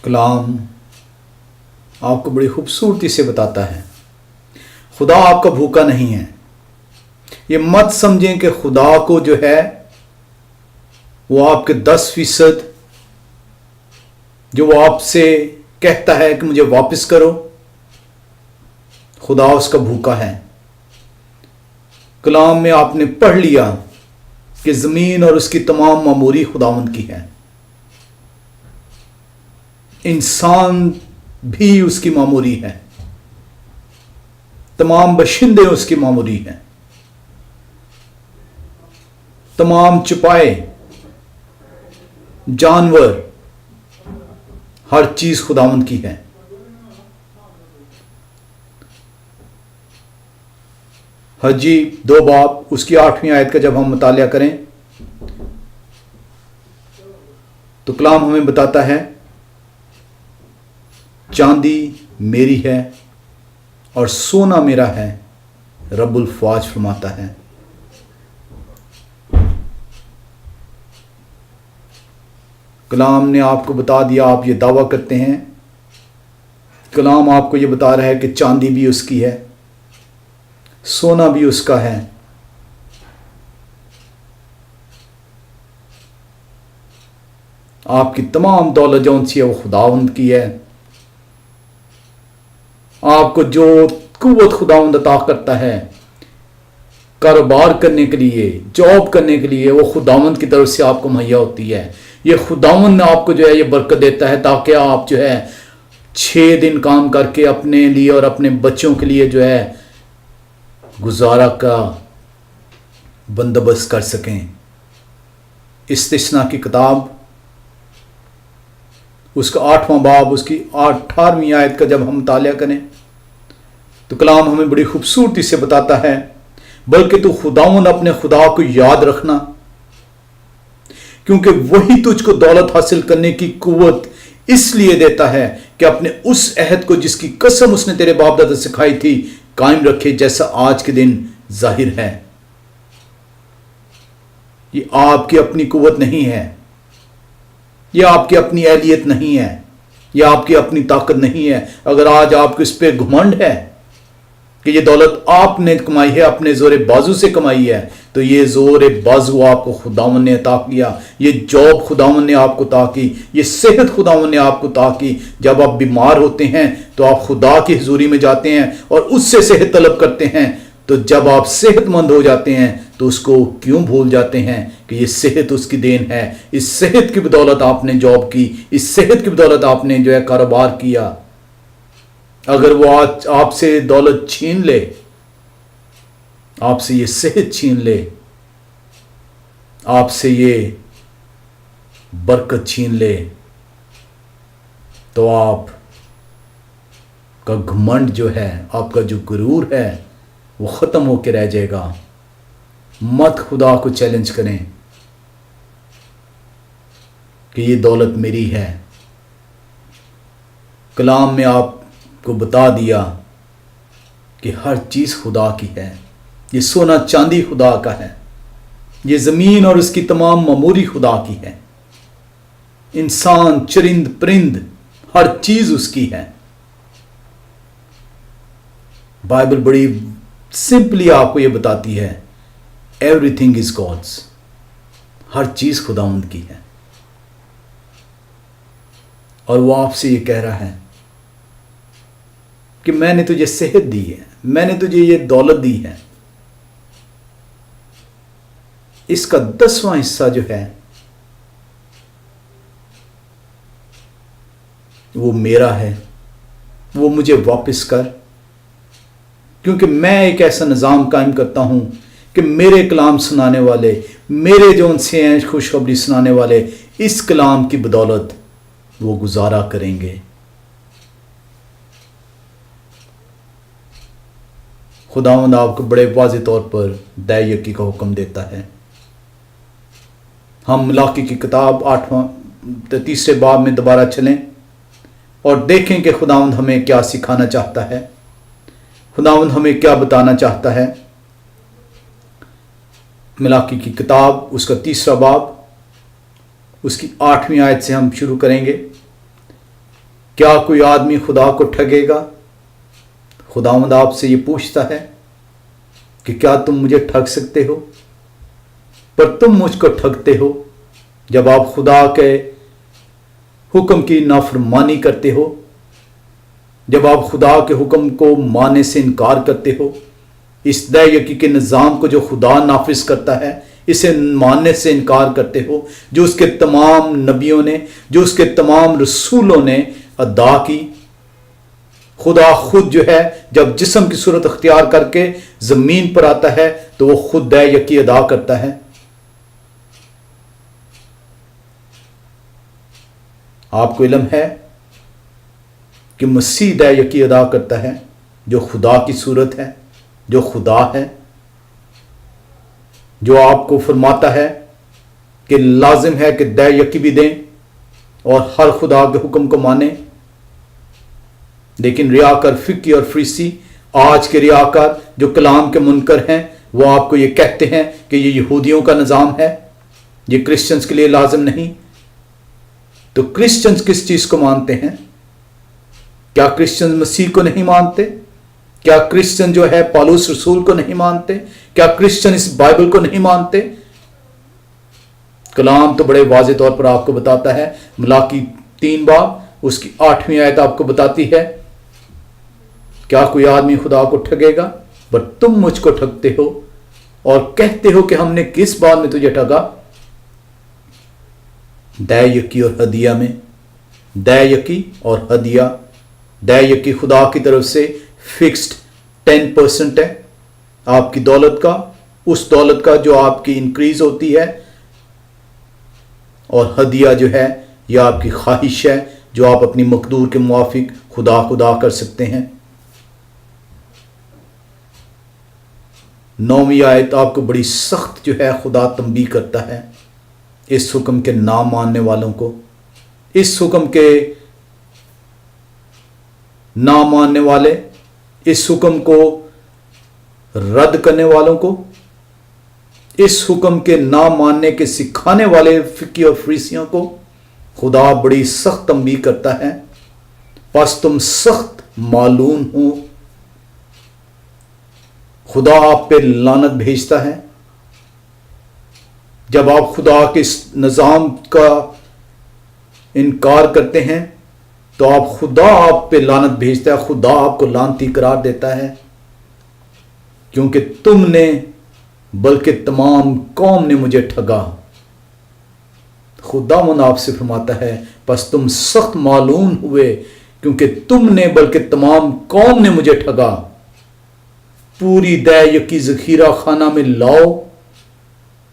कलाम आपको बड़ी खूबसूरती से बताता है खुदा आपका भूखा नहीं है। ये मत समझें कि खुदा को जो है वो आपके 10% जो वो आपसे कहता है कि मुझे वापस करो, खुदा उसका भूखा है। कलाम में आपने पढ़ लिया कि ज़मीन और उसकी तमाम मामूरी खुदावंद की है, इंसान भी उसकी मामूरी है, तमाम बशिंदे उसकी मामूरी हैं, तमाम चुपाए जानवर, हर चीज खुदावंद की है। हज्जी 2 बाब उसकी 8वीं आयत का जब हम मुतालिया करें तो कलाम हमें बताता है चांदी मेरी है और सोना मेरा है, रब्बुल फ़ाज फरमाता है। कलाम ने आपको बता दिया, आप ये दावा करते हैं, कलाम आपको ये बता रहा है कि चांदी भी उसकी है, सोना भी उसका है। आपकी तमाम दौलत जौन सी है वो खुदावंद की है। आपको जो कुव्वत खुदावंद अता करता है कारोबार करने के लिए, जॉब करने के लिए, वो खुदावंद की तरफ से आपको मुहैया होती है। ये खुदावंद आपको जो है ये बरकत देता है ताकि आप जो है 6 दिन काम करके अपने लिए और अपने बच्चों के लिए जो है गुजारा का बंदोबस्त कर सकें। इस्तिस्ना की किताब उसका 8वां बाब उसकी 18वीं आयत का जब हम मुतालिया करें तो कलाम हमें बड़ी खूबसूरती से बताता है, बल्कि तू खुदावंद अपने खुदा को याद रखना, क्योंकि वही तुझको दौलत हासिल करने की कुव्वत इसलिए देता है कि अपने उस अहद को जिसकी कसम उसने तेरे बाप दादा से खाई थी कायम रखे, जैसा आज के दिन जाहिर है। ये आपकी अपनी कुव्वत नहीं है, ये आपकी अपनी एहलियत नहीं है, ये आपकी अपनी ताकत नहीं है। अगर आज आपको इस पे घमंड है कि ये दौलत आपने कमाई है, अपने जोरे बाजू से कमाई है, तो ये जोरे बाजू आपको खुदावन ने अता किया, ये जॉब खुदावन ने आपको अता की, ये सेहत खुदावन ने आपको अता की। जब आप बीमार होते हैं तो आप खुदा की हुजूरी में जाते हैं और उससे सेहत तलब करते हैं। तो जब आप सेहतमंद हो जाते हैं तो उसको क्यों भूल जाते हैं कि ये सेहत उसकी देन है। इस सेहत की बदौलत आपने जॉब की, इस सेहत की बदौलत आपने जो है कारोबार किया। अगर वो आज आपसे दौलत छीन ले, आपसे ये सेहत छीन ले, आपसे ये बरकत छीन ले, तो आप का घमंड जो है, आपका जो गुरूर है वो ख़त्म होकर रह जाएगा। मत खुदा को चैलेंज करें कि ये दौलत मेरी है। कलाम में आपको बता दिया कि हर चीज़ खुदा की है। ये सोना चांदी खुदा का है, ये ज़मीन और उसकी तमाम मामूरी खुदा की है, इंसान चरिंद परिंद हर चीज़ उसकी है। बाइबल बड़ी सिंपली आपको ये बताती है, एवरीथिंग इज गॉड्स, हर चीज़ खुदावंद की है। और वो आपसे ये कह रहा है कि मैंने तुझे सेहत दी है, मैंने तुझे ये दौलत दी है, इसका 10वां हिस्सा जो है वो मेरा है, वो मुझे वापस कर, क्योंकि मैं एक ऐसा निज़ाम कायम करता हूं कि मेरे कलाम सुनाने वाले, मेरे जो उनसे हैं खुशखबरी सुनाने वाले, इस कलाम की बदौलत वो गुजारा करेंगे। खुदावंद आपको बड़े वाज़ेह तौर पर दाए यकी का हुक्म देता है। हम मलाकी की किताब 3 बाब में दोबारा चलें और देखें कि खुदावंद हमें क्या सिखाना चाहता है, खुदावंद हमें क्या बताना चाहता है। मलाकी की किताब उसका 3 बाब उसकी 8वीं आयत से हम शुरू करेंगे क्या कोई आदमी खुदा को ठगेगा? खुदावंद आपसे ये पूछता है कि क्या तुम मुझे ठग सकते हो? पर तुम मुझको ठगते हो जब आप खुदा के हुक्म की नाफरमानी करते हो, जब आप खुदा के हुक्म को मानने से इनकार करते हो। इस दैयकी के निज़ाम को जो खुदा नाफिज करता है, इसे मानने से इनकार करते हो, जो उसके तमाम नबियों ने, जो उसके तमाम रसूलों ने अदा की। खुदा खुद जो है जब जिस्म की सूरत अख्तियार करके ज़मीन पर आता है तो वो खुद दैयकी अदा करता है। आपको इल्म है कि मसीह दैयकी अदा करता है, जो खुदा की सूरत है, जो खुदा है, जो आपको फरमाता है कि लाजिम है कि दैयकी भी दें और हर खुदा के हुक्म को माने। लेकिन रियाकार फिक्की और फरीसी, आज के रियाकार जो कलाम के मुनकर हैं, वो आपको ये कहते हैं कि ये यहूदियों का निज़ाम है, ये क्रिश्चियंस के लिए लाजिम नहीं। तो क्रिश्चियंस किस चीज को मानते हैं? क्या क्रिश्चियन मसीह को नहीं मानते? क्या क्रिश्चियन जो है पौलुस रसूल को नहीं मानते? क्या क्रिश्चियन इस बाइबल को नहीं मानते? कलाम तो बड़े वाज़ेह तौर पर आपको बताता है। मलाकी 3 बाब उसकी 8वीं आयत आपको बताती है, क्या कोई आदमी खुदा को ठगेगा? पर तुम मुझको ठगते हो और कहते हो कि हमने किस बात में तुझे ठगा? दैयकी और हदिया में। दैयकी और हदिया, दैयकी खुदा की तरफ से फिक्स्ड 10% है आपकी दौलत का, उस दौलत का जो आपकी इंक्रीज होती है, और हदिया जो है यह आपकी ख्वाहिश है जो आप अपनी मकदूर के मुआफिक खुदा कर सकते हैं। 9वीं आयत आपको बड़ी सख्त जो है खुदा तंबीह करता है इस हुक्म के ना मानने वालों को, इस हुक्म के ना मानने वाले, इस हुक्म को रद्द करने वालों को, इस हुक्म के ना मानने के सिखाने वाले फिक्की और फरीसियों को खुदा बड़ी सख्त तंबीह करता है। बस तुम सख्त मालूम हो, खुदा आप पे लानत भेजता है जब आप खुदा के इस निज़ाम का इनकार करते हैं, तो खुदा आप पे लानत भेजता है, खुदा आपको लानती करार देता है, क्योंकि तुमने बल्कि तमाम कौम ने मुझे ठगा। खुदावंद आपसे फरमाता है बस तुम सख्त मालूम हुए, क्योंकि तुमने बल्कि तमाम कौम ने मुझे ठगा। पूरी दैयकी ज़ख़ीरा खाना में लाओ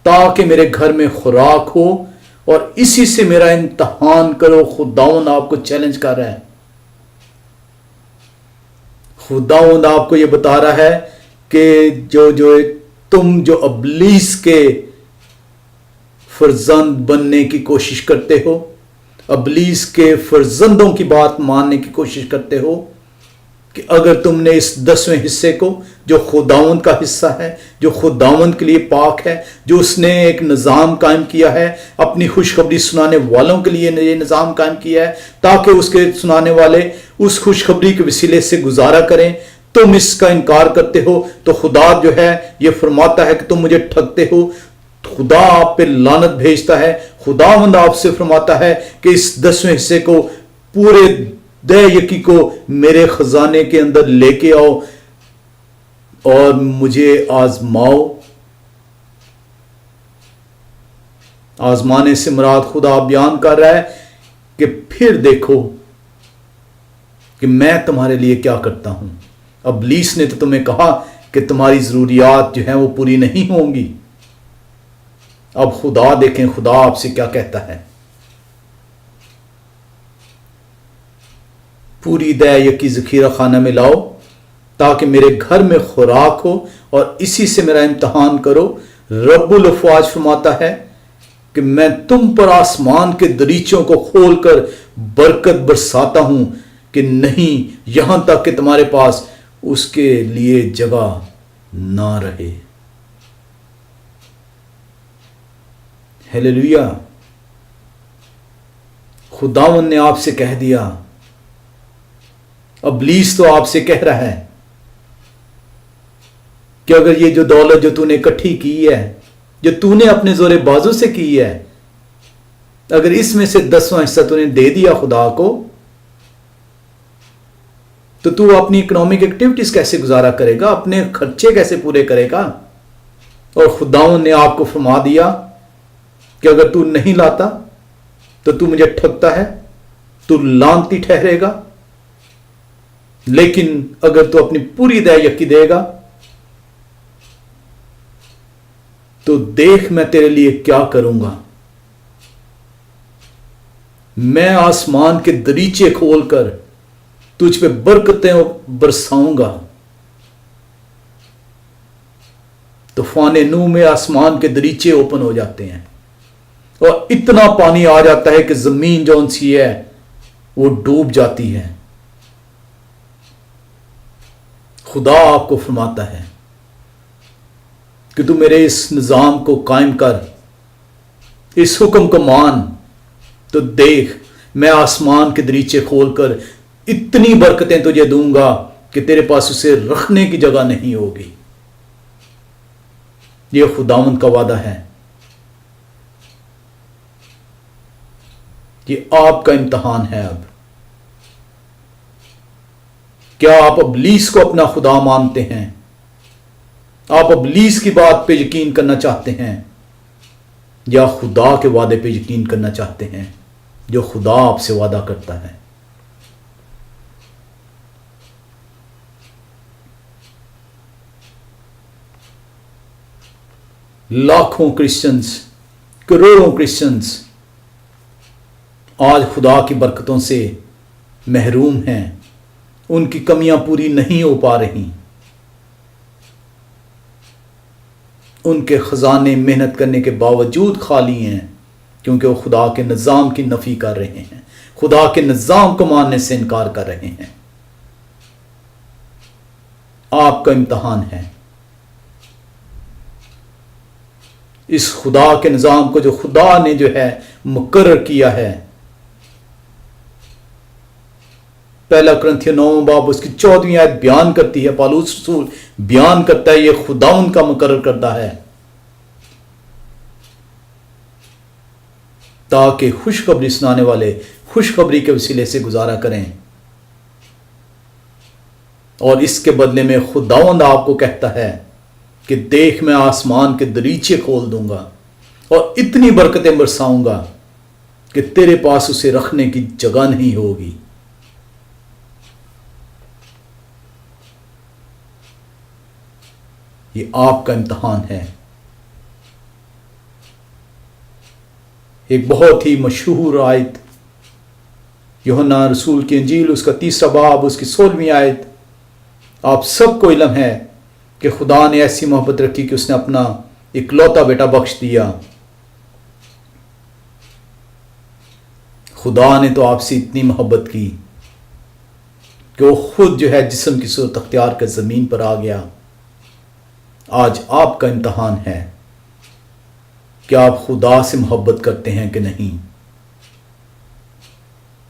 ताकि मेरे घर में खुराक हो और इसी से मेरा इम्तहान करो। खुदावंद आपको चैलेंज कर रहा है। खुदावंद आपको यह बता रहा है कि तुम जो अबलीस के फर्जंद बनने की कोशिश करते हो, अबलीस के फर्जंदों की बात मानने की कोशिश करते हो, कि अगर तुमने इस 10वें हिस्से को जो खुदावंद का हिस्सा है, जो खुदावंद के लिए पाक है, जो उसने एक निज़ाम कायम किया है, अपनी खुशखबरी सुनाने वालों के लिए ये निज़ाम कायम किया है ताकि उसके सुनाने वाले उस खुशखबरी के वसीले से गुजारा करें, तुम इसका इनकार करते हो, तो खुदा जो है ये फरमाता है कि तुम मुझे ठगते हो। खुदा आप पे लानत भेजता है। खुदावंद आपसे फरमाता है कि इस 10वें हिस्से को, पूरे दैयकी को मेरे खजाने के अंदर लेके आओ और मुझे आजमाओ। आजमाने से मुराद खुदा बयान कर रहा है कि फिर देखो कि मैं तुम्हारे लिए क्या करता हूं। अबलीस ने तो तुम्हें कहा कि तुम्हारी जरूरियात जो हैं वो पूरी नहीं होंगी। अब खुदा देखें, खुदा आपसे क्या कहता है। पूरी दैयकी ज़ख़ीरा खाना में लाओ ताकि मेरे घर में खुराक हो और इसी से मेरा इम्तहान करो। रब्बुल अफ़वाज फरमाता है कि मैं तुम पर आसमान के दरीचों को खोलकर बरकत बरसाता हूं कि नहीं यहां तक कि तुम्हारे पास उसके लिए जगह ना रहे। हालेलुया। खुदावंद ने आपसे कह दिया ابلیس تو آپ سے کہہ رہا ہے کہ اگر یہ جو دولت جو تو نے اکٹھی کی ہے، جو تو نے اپنے زور بازو سے کی ہے، اگر اس میں سے 10واں حصہ تو نے دے دیا خدا کو، تو اپنی اکنامک ایکٹیویٹیز کیسے گزارا کرے گا، اپنے خرچے کیسے پورے کرے گا؟ اور خداوند نے آپ کو فرما دیا کہ اگر تو نہیں لاتا تو مجھے ٹھگتا ہے، تو لعنتی ٹھہرے گا، لیکن اگر تو اپنی پوری دیا یقی دے گا تو دیکھ میں تیرے لیے کیا کروں گا، میں آسمان کے دریچے کھول کر تجھ پہ برکتیں برساؤں گا۔ طوفان نوح میں آسمان کے دریچے اوپن ہو جاتے ہیں اور اتنا پانی آ جاتا ہے کہ زمین جون سی ہے وہ ڈوب جاتی ہے۔ خدا آپ کو فرماتا ہے کہ تو میرے اس نظام کو قائم کر، اس حکم کو مان، تو دیکھ میں آسمان کے دریچے کھول کر اتنی برکتیں تجھے دوں گا کہ تیرے پاس اسے رکھنے کی جگہ نہیں ہوگی۔ یہ خداوند کا وعدہ ہے۔ یہ آپ کا امتحان ہے۔ اب کیا آپ ابلیس کو اپنا خدا مانتے ہیں؟ آپ ابلیس کی بات پہ یقین کرنا چاہتے ہیں یا خدا کے وعدے پہ یقین کرنا چاہتے ہیں جو خدا آپ سے وعدہ کرتا ہے؟ لاکھوں کرسچنز، کروڑوں کرسچنز آج خدا کی برکتوں سے محروم ہیں، ان کی کمیاں پوری نہیں ہو پا رہی، ان کے خزانے محنت کرنے کے باوجود خالی ہیں کیونکہ وہ خدا کے نظام کی نفی کر رہے ہیں، خدا کے نظام کو ماننے سے انکار کر رہے ہیں۔ آپ کا امتحان ہے۔ اس خدا کے نظام کو جو خدا نے جو ہے مقرر کیا ہے، پہلا کرنتھیوں 9 باب اس کی 14ویں آیت بیان کرتی ہے، پالوس رسول بیان کرتا ہے یہ خداوند کا مقرر کردہ ہے تاکہ خوشخبری سنانے والے خوشخبری کے وسیلے سے گزارا کریں، اور اس کے بدلے میں خداوند آپ کو کہتا ہے کہ دیکھ میں آسمان کے دریچے کھول دوں گا اور اتنی برکتیں برساؤں گا کہ تیرے پاس اسے رکھنے کی جگہ نہیں ہوگی۔ یہ آپ کا امتحان ہے۔ ایک بہت ہی مشہور آیت یوحنا رسول کی انجیل اس کا 3 باب اس کی 16ویں آیت، آپ سب کو علم ہے کہ خدا نے ایسی محبت رکھی کہ اس نے اپنا اکلوتا بیٹا بخش دیا۔ خدا نے تو آپ سے اتنی محبت کی کہ وہ خود جو ہے جسم کی صورت اختیار کر زمین پر آ گیا۔ آج آپ کا امتحان ہے کہ آپ خدا سے محبت کرتے ہیں کہ نہیں۔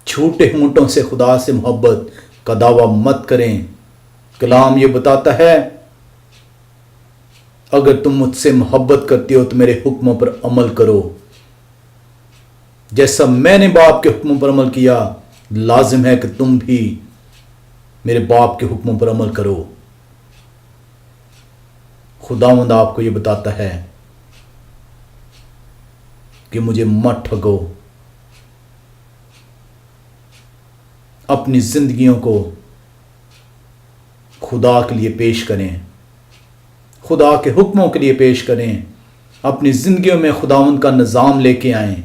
چھوٹے ہونٹوں سے خدا سے محبت کا دعویٰ مت کریں۔ کلام یہ بتاتا ہے اگر تم مجھ سے محبت کرتے ہو تو میرے حکموں پر عمل کرو، جیسا میں نے باپ کے حکموں پر عمل کیا لازم ہے کہ تم بھی میرے باپ کے حکموں پر عمل کرو۔ خداوند آپ کو یہ بتاتا ہے کہ مجھے مت ٹھگو، اپنی زندگیوں کو خدا کے لیے پیش کریں، خدا کے حکموں کے لیے پیش کریں، اپنی زندگیوں میں خداوند کا نظام لے کے آئیں۔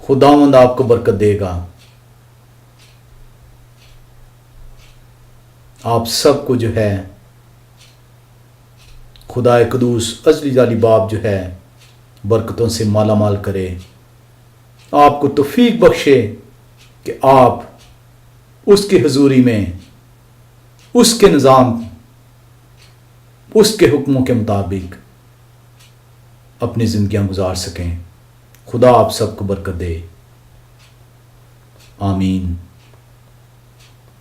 خداوند آپ کو برکت دے گا۔ آپ سب کو جو ہے خدا قدوس ازلی جالی باپ جو ہے برکتوں سے مالا مال کرے، آپ کو توفیق بخشے کہ آپ اس کی حضوری میں اس کے نظام، اس کے حکموں کے مطابق اپنی زندگیاں گزار سکیں۔ خدا آپ سب کو برکت دے، آمین۔